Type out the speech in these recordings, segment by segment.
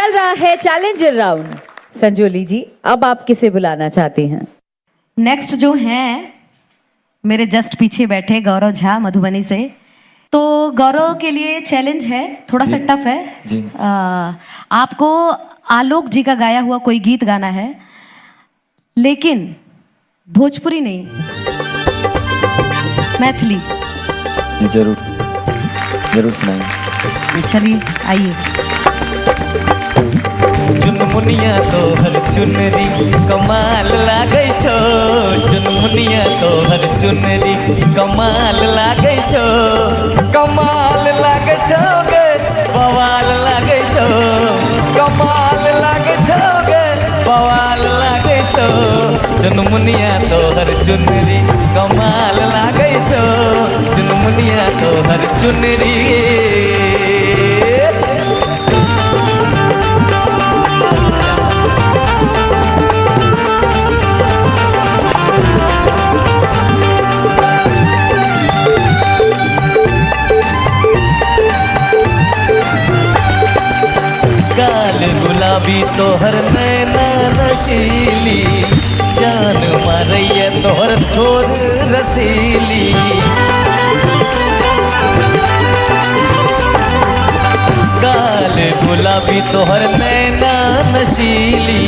चल रहा है चैलेंजर राउंड। संजोली जी, अब आप किसे बुलाना चाहती हैं? नेक्स्ट जो हैं मेरे जस्ट पीछे बैठे गौरव झा मधुबनी से। तो गौरव के लिए चैलेंज है, थोड़ा सा टफ है जी। आपको आलोक जी का गाया हुआ कोई गीत गाना है, लेकिन भोजपुरी नहीं, मैथिली। जी जरूर जरूर सुनाएंगे। चलिए आइए। चुनमुनिया तोहर चुनरी कमाल लागै छो, चुनमुनिया तोहर चुनरी कमाल लागै छो, कमाल लागै छो गे बवाल लागै छो, कमाल लागै छो गे बवाल लागै छो, चुनमुनिया तोहर चुनरी कमाल लागै छो, चुनमुनिया तोहर चुनरी। गाल गुलाबी तोहर नैना नशीली, जान मारैया तोहर छोर रसीली, गाल गुलाबी तोहर नैना नशीली,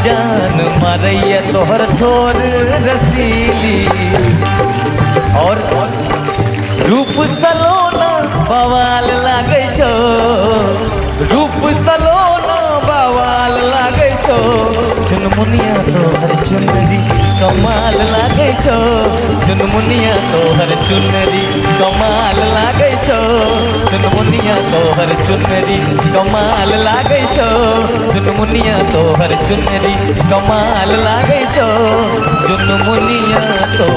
जान मारैया तोहर छोर रसीली, और रूप सलोना बवाल लागै छो, रूप सलोना बवाल लागै छो, चुनमुनिया तोहर चुनरी कमाल लागै छो, चुनमुनिया तोहर चुनरी कमाल लागै छो, चुनमुनिया तोहर चुनरी कमाल लागै छो, चुनमुनिया तोहर चुनरी कमाल लागै छो, चुनमुनिया तो